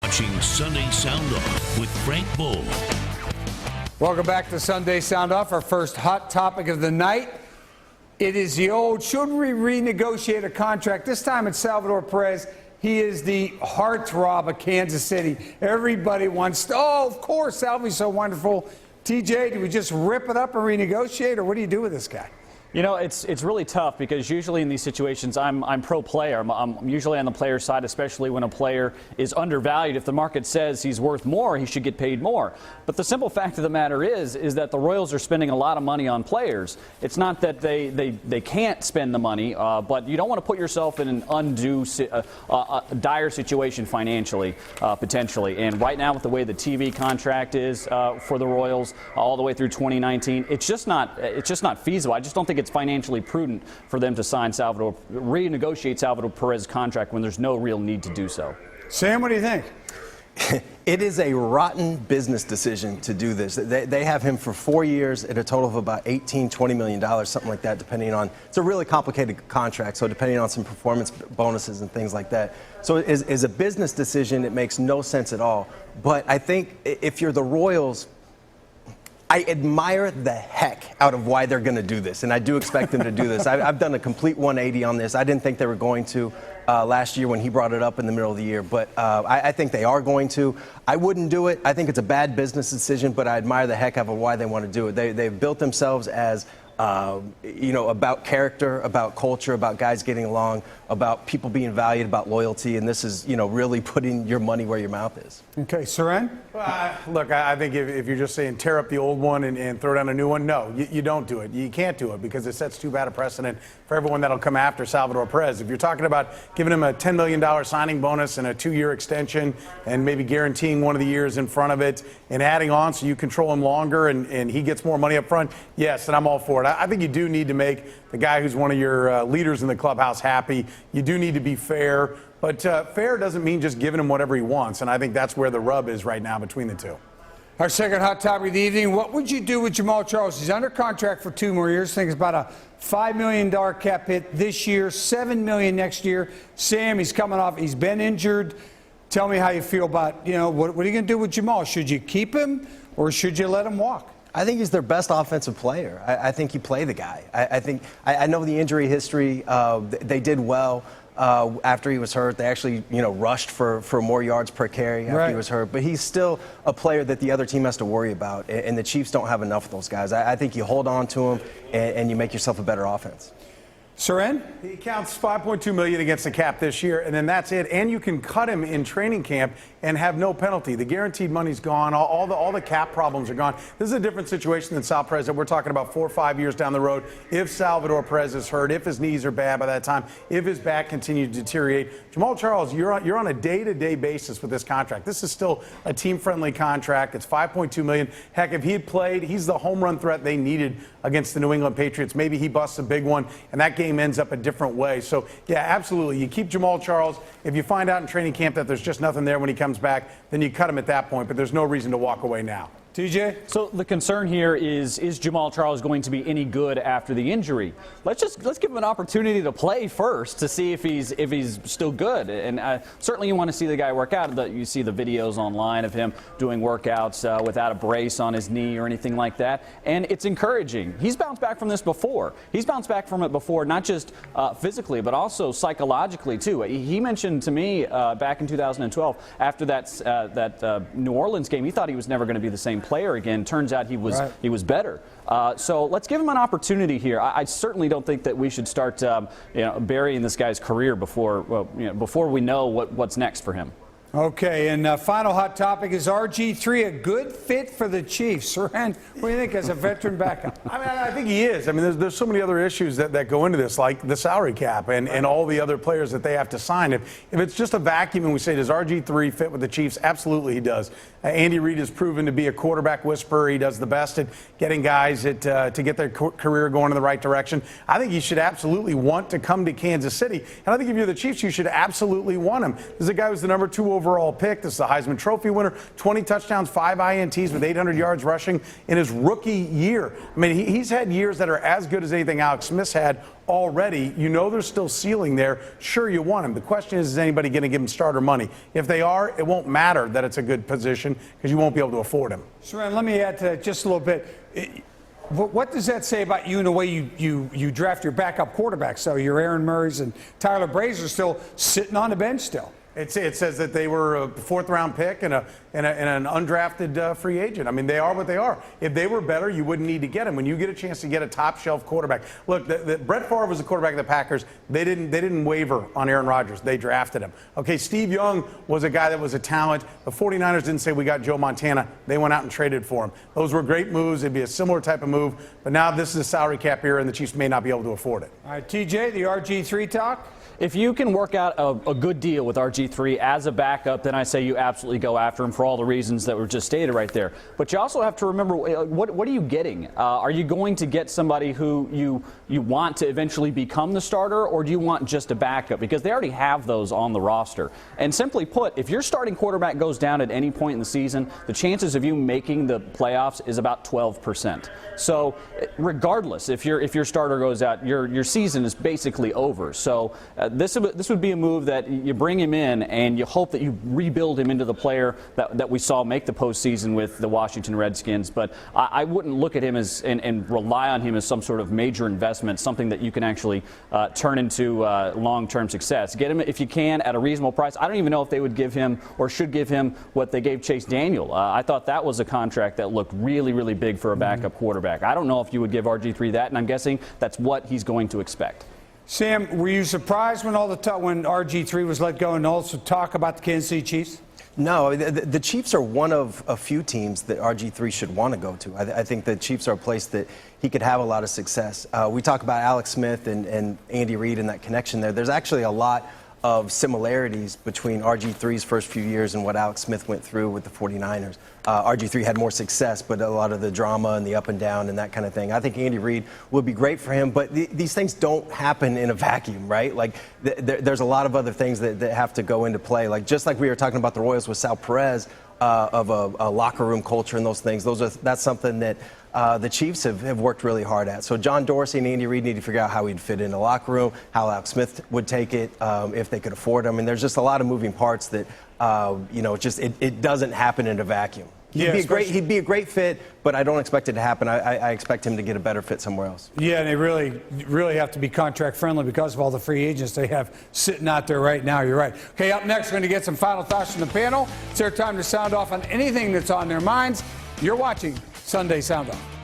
Watching Sunday Sound Off with Frank Bull. Welcome back to Sunday Sound Off, our first hot topic of the night. It is the old, should we renegotiate a contract? This time it's Salvador Perez. He is the heartthrob of Kansas City. Everybody wants to, oh, of course, Salvy's so wonderful. TJ, do we just rip it up and renegotiate, or what do you do with this guy? You know, it's really tough because usually in these situations I'm pro player. I'm usually on the player's side, especially when a player is undervalued. If the market says he's worth more, he should get paid more. But the simple fact of the matter is that the Royals are spending a lot of money on players. It's not that they can't spend the money, but you don't want to put yourself in an undue, dire situation financially, potentially. And right now, with the way the TV contract is for the Royals all the way through 2019, it's just not feasible. I just don't think it's financially prudent for them to renegotiate Salvador Perez's contract when there's no real need to do so. Sam, what do you think? It is a rotten business decision to do this. They have him for 4 years at a total of about $20 million, something like that, depending on, it's a really complicated contract, so depending on some performance bonuses and things like that. So as a business decision, it makes no sense at all. But I think if you're the Royals, I admire the heck out of why they're going to do this, and I do expect them to do this. I've done a complete 180 on this. I didn't think they were going to last year when he brought it up in the middle of the year, but I think they are going to. I wouldn't do it. I think it's a bad business decision, but I admire the heck out of why they want to do it. They've built themselves as about character, about culture, about guys getting along, about people being valued, about loyalty, and this is, really putting your money where your mouth is. Okay, Seren? Look, I think if you're just saying tear up the old one and throw down a new one, no, you don't do it. You can't do it because it sets too bad a precedent for everyone that'll come after Salvador Perez. If you're talking about giving him a $10 million signing bonus and a 2-year extension and maybe guaranteeing one of the years in front of it and adding on so you control him longer and he gets more money up front, yes, and I'm all for it. I think you do need to make the guy who's one of your leaders in the clubhouse happy. You do need to be fair, but fair doesn't mean just giving him whatever he wants, and I think that's where the rub is right now between the two. Our second hot topic of the evening, what would you do with Jamaal Charles? He's under contract for 2 more years. I think it's about a $5 million cap hit this year, $7 million next year. Sam, he's coming off, he's been injured. Tell me how you feel about, what are you going to do with Jamaal? Should you keep him or should you let him walk? I think he's their best offensive player. I think you play the guy. I know the injury history. They did well after he was hurt. They actually, rushed for more yards per carry after he was hurt. But he's still a player that the other team has to worry about. And the Chiefs don't have enough of those guys. I think you hold on to him and you make yourself a better offense. Seren? He counts $5.2 million against the cap this year, and then that's it. And you can cut him in training camp and have no penalty. The guaranteed money's gone. All the cap problems are gone. This is a different situation than Sal Perez that we're talking about 4 or 5 years down the road. If Salvador Perez is hurt, if his knees are bad by that time, if his back continues to deteriorate, Jamaal Charles, you're on a day-to-day basis with this contract. This is still a team-friendly contract. It's $5.2 million. Heck, if he had played, he's the home run threat they needed against the New England Patriots. Maybe he busts a big one, and that game ends up a different way. So, yeah, absolutely. You keep Jamaal Charles. If you find out in training camp that there's just nothing there when he comes back, then you cut him at that point. But there's no reason to walk away now. TJ? So the concern here is Jamaal Charles going to be any good after the injury? Let's give him an opportunity to play first to see if he's still good. And certainly you want to see the guy work out. You see the videos online of him doing workouts without a brace on his knee or anything like that. And it's encouraging. He's bounced back from this before. He's bounced back from it before, not just physically, but also psychologically too. He mentioned to me back in 2012 after that New Orleans game, he thought he was never going to be the same player again. Turns out he was better. So let's give him an opportunity here. I certainly don't think that we should start burying this guy's career before we know what's next for him. Okay, and final hot topic is RG3 a good fit for the Chiefs? Seren, what do you think as a veteran backup? I think he is. There's so many other issues that go into this, like the salary cap and all the other players that they have to sign. If it's just a vacuum and we say, does RG3 fit with the Chiefs? Absolutely he does. Andy Reid has proven to be a quarterback whisperer. He does the best at getting guys to get their career going in the right direction. I think he should absolutely want to come to Kansas City. And I think if you're the Chiefs, you should absolutely want him. This is a guy who's the #2 overall overall pick. This is the Heisman Trophy winner, 20 touchdowns, 5 INTs with 800 yards rushing in his rookie year. I mean, he's had years that are as good as anything Alex Smith's had already. You know there's still ceiling there. Sure, you want him. The question is anybody going to give him starter money? If they are, it won't matter that it's a good position because you won't be able to afford him. Sharon, let me add to that just a little bit. What does that say about you and the way you draft your backup quarterbacks? So your Aaron Murrays and Tyler Braze are still sitting on the bench still. It says that they were a fourth-round pick and an undrafted free agent. I mean, they are what they are. If they were better, you wouldn't need to get them. When you get a chance to get a top-shelf quarterback, look, Brett Favre was the quarterback of the Packers. They didn't waver on Aaron Rodgers. They drafted him. Okay, Steve Young was a guy that was a talent. The 49ers didn't say we got Joe Montana. They went out and traded for him. Those were great moves. It'd be a similar type of move. But now this is a salary cap era, and the Chiefs may not be able to afford it. All right, TJ, the RG3 talk. If you can work out a good deal with RG3 as a backup, then I say you absolutely go after him for all the reasons that were just stated right there. But you also have to remember, what are you getting? Are you going to get somebody who you want to eventually become the starter, or do you want just a backup? Because they already have those on the roster. And simply put, if your starting quarterback goes down at any point in the season, the chances of you making the playoffs is about 12%. So regardless, if your starter goes out, your season is basically over. So this would be a move that you bring him in and you hope that you rebuild him into the player that we saw make the postseason with the Washington Redskins. But I wouldn't look at him as and rely on him as some sort of major investment, something that you can actually turn into long-term success. Get him if you can at a reasonable price. I don't even know if they would give him or should give him what they gave Chase Daniel. I thought that was a contract that looked really, really big for a backup quarterback. I don't know if you would give RG3 that, and I'm guessing that's what he's going to expect. Sam, were you surprised when when RG3 was let go and also talk about the Kansas City Chiefs? No, the Chiefs are one of a few teams that RG3 should want to go to. I think the Chiefs are a place that he could have a lot of success. We talk about Alex Smith and Andy Reid and that connection there. There's actually a lot of similarities between RG3's first few years and what Alex Smith went through with the 49ers. RG3 had more success, but a lot of the drama and the up and down and that kind of thing. I think Andy Reid would be great for him, but these things don't happen in a vacuum, right? Like, there's a lot of other things that have to go into play. Like, just like we were talking about the Royals with Sal Perez, of a locker room culture and those things. That's something that the Chiefs have worked really hard at. So John Dorsey and Andy Reid need to figure out how he'd fit in the locker room, how Alex Smith would take it, if they could afford him. I mean, there's just a lot of moving parts that, it doesn't happen in a vacuum. He'd be a great fit, but I don't expect it to happen. I expect him to get a better fit somewhere else. Yeah, and they really have to be contract friendly because of all the free agents they have sitting out there right now. You're right. Okay, up next, we're going to get some final thoughts from the panel. It's their time to sound off on anything that's on their minds. You're watching Sunday Sound Off.